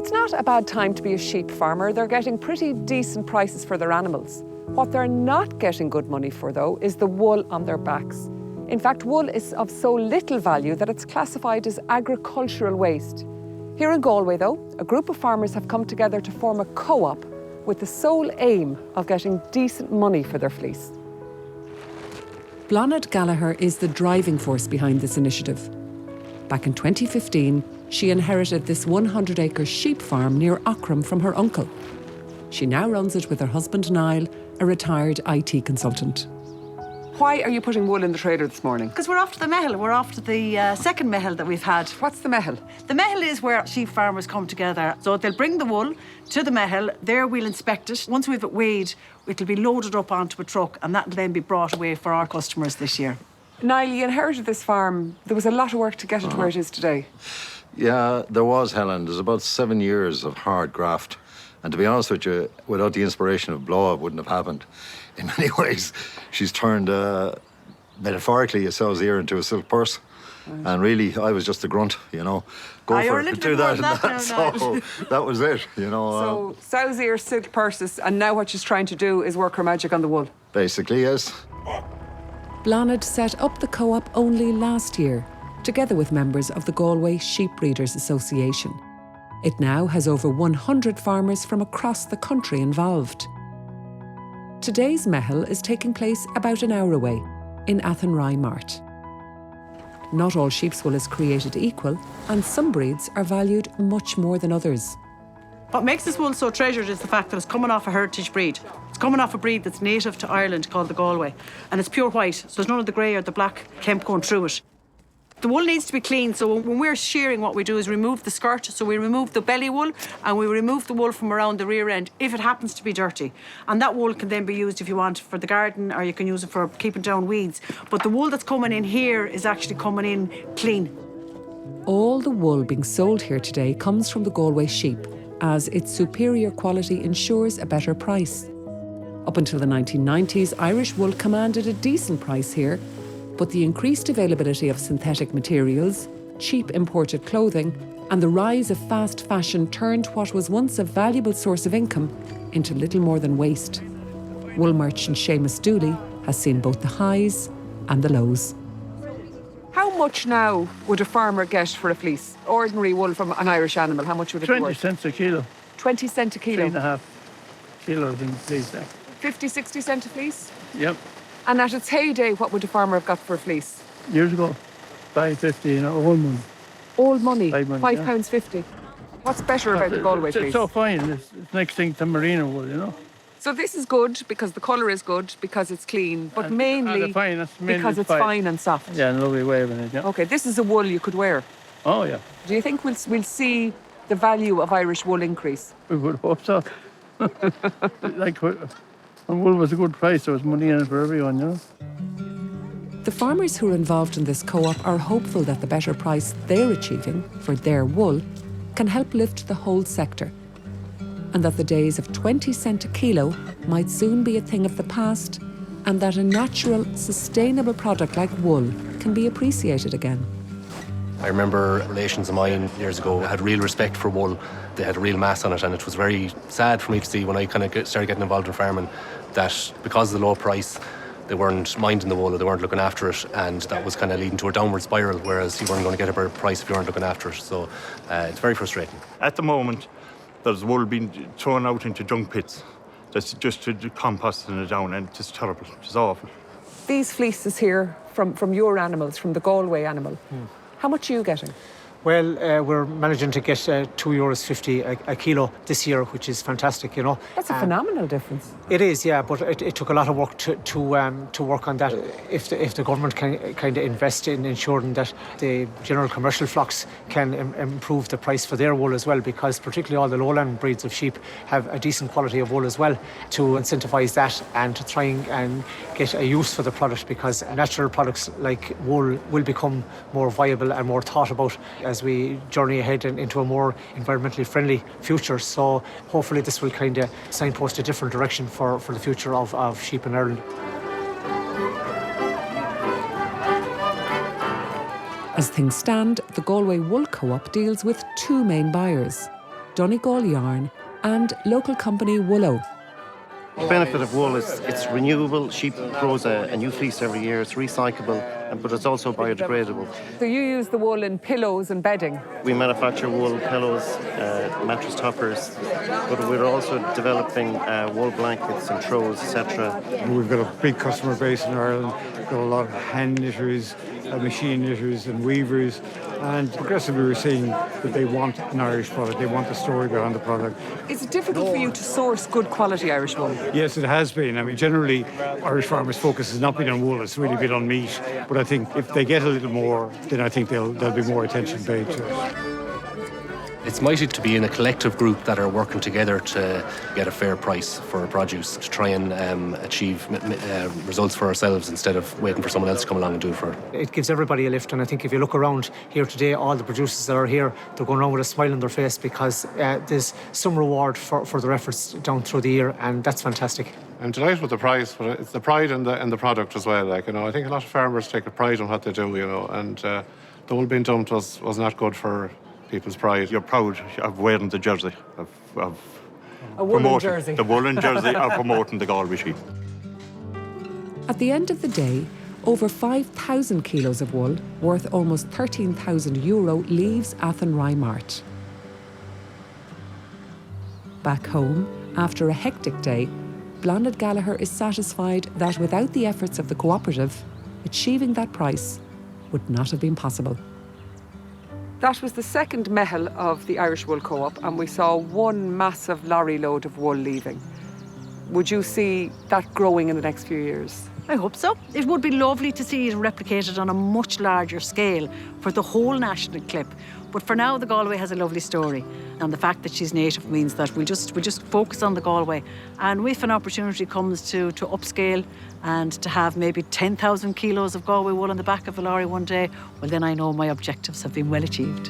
It's not a bad time to be a sheep farmer. They're getting pretty decent prices for their animals. What they're not getting good money for, though, is the wool on their backs. In fact, wool is of so little value that it's classified as agricultural waste. Here in Galway, though, a group of farmers have come together to form a co-op with the sole aim of getting decent money for their fleece. Bláthnaid Gallagher is the driving force behind this initiative. Back in 2015, she inherited this 100-acre sheep farm near Aughrim from her uncle. She now runs it with her husband Niall, a retired IT consultant. Why are you putting wool in the trailer this morning? Because we're after the mehel. We're after the second mehel that we've had. What's the mehel? The mehel is where sheep farmers come together. So they'll bring the wool to the mehel. There we'll inspect it. Once we've it weighed, it'll be loaded up onto a truck and that'll then be brought away for our customers this year. Niall, you inherited this farm. There was a lot of work to get it where it is today. Yeah, there was, Helen. There's about 7 years of hard graft. And to be honest with you, without the inspiration of Blow, it wouldn't have happened. In many ways, she's turned, metaphorically, a sow's ear into a silk purse. Right. And really, I was just a grunt, you know. Go for it, do that and that. So that was it, you know. So, sow's ear, silk purses, and now what she's trying to do is work her magic on the wool. Basically, yes. Bláthnaid set up the co-op only last year, together with members of the Galway Sheep Breeders Association. It now has over 100 farmers from across the country involved. Today's mehel is taking place about an hour away, in Athenry Mart. Not all sheep's wool is created equal, and some breeds are valued much more than others. What makes this wool so treasured is the fact that it's coming off a heritage breed. It's coming off a breed that's native to Ireland called the Galway. And it's pure white, so there's none of the grey or the black kemp going through it. The wool needs to be clean, so when we're shearing, what we do is remove the skirt, so we remove the belly wool and we remove the wool from around the rear end if it happens to be dirty. And that wool can then be used if you want for the garden or you can use it for keeping down weeds. But the wool that's coming in here is actually coming in clean. All the wool being sold here today comes from the Galway sheep, as its superior quality ensures a better price. Up until the 1990s, Irish wool commanded a decent price here, but the increased availability of synthetic materials, cheap imported clothing, and the rise of fast fashion turned what was once a valuable source of income into little more than waste. Wool merchant Seamus Dooley has seen both the highs and the lows. How much now would a farmer get for a fleece? Ordinary wool from an Irish animal, how much would it be worth? 20 cents a kilo. 20 cent a kilo? 3.5 kilos in fleece there. 50, 60 cent a fleece? Yep. And at its heyday, what would a farmer have got for a fleece? Years ago, £5.50, you know, old money. Old money, £5.50. £5.50. What's better about the Galway fleece? It's so fine. It's next thing to merino wool, you know. So this is good because the colour is good, because it's clean, but mainly because it's fine and soft. Yeah, and lovely wave in it, yeah. OK, this is a wool you could wear. Oh, yeah. Do you think we'll see the value of Irish wool increase? We would hope so. Like, when wool was a good price, there was money in it for everyone, you know. The farmers who are involved in this co-op are hopeful that the better price they're achieving for their wool can help lift the whole sector, and that the days of 20 cent a kilo might soon be a thing of the past, and that a natural, sustainable product like wool can be appreciated again. I remember relations of mine years ago had real respect for wool. They had a real mass on it, and it was very sad for me to see when I kind of started getting involved in farming that because of the low price, they weren't minding the wool, or they weren't looking after it, and that was kind of leading to a downward spiral, whereas you weren't going to get a better price if you weren't looking after it. So it's very frustrating. At the moment, there's wool being thrown out into junk pits. That's just to composting it down, and it's terrible. It's awful. These fleeces here from your animals, from the Galway animal, how much are you getting? Well, we're managing to get €2.50 a kilo this year, which is fantastic, you know. That's a phenomenal difference. It is, yeah, but it took a lot of work to work on that. If the government can kind of invest in ensuring that the general commercial flocks can improve the price for their wool as well, because particularly all the lowland breeds of sheep have a decent quality of wool as well, to incentivise that and to try and get a use for the product, because natural products like wool will become more viable and more thought about as we journey ahead into a more environmentally friendly future. So hopefully this will kind of signpost a different direction for the future of sheep in Ireland. As things stand, the Galway Wool Co-op deals with two main buyers. Donegal yarn and local company Woolo. The benefit of wool is it's renewable. Sheep grows a new fleece every year. It's recyclable, but it's also biodegradable. So you use the wool in pillows and bedding? We manufacture wool pillows, mattress toppers, but we're also developing wool blankets and throws, etc. We've got a big customer base in Ireland. We've got a lot of hand knitters, machine knitters and weavers, and progressively we're seeing that they want an Irish product. They want the story behind the product. Is it difficult for you to source good quality Irish wool? Yes, it has been. I mean, generally, Irish farmers' focus has not been on wool, it's really been on meat. But I think if they get a little more, then I think there'll be more attention paid to it. It's mighty to be in a collective group that are working together to get a fair price for our produce, to try and achieve results for ourselves instead of waiting for someone else to come along and do it for us. It gives everybody a lift, and I think if you look around here today, all the producers that are here, they're going around with a smile on their face because there's some reward for their efforts down through the year, and that's fantastic. I'm delighted with the price, but it's the pride in the product as well. I think a lot of farmers take a pride in what they do, and the wool being dumped was not good for people's pride. You're proud of wearing the jersey, of A woolen promoting jersey. the woolen jersey of promoting the Galway sheep. At the end of the day, over 5,000 kilos of wool, worth almost €13,000, leaves Athenry Mart. Back home, after a hectic day, Bláthnaid Gallagher is satisfied that without the efforts of the cooperative, achieving that price would not have been possible. That was the second mehel of the Irish Wool Co-op, and we saw one massive lorry load of wool leaving. Would you see that growing in the next few years? I hope so. It would be lovely to see it replicated on a much larger scale for the whole national clip. But for now, the Galway has a lovely story. And the fact that she's native means that we'll just focus on the Galway. And if an opportunity comes to upscale and to have maybe 10,000 kilos of Galway wool on the back of a lorry one day, well, then I know my objectives have been well achieved.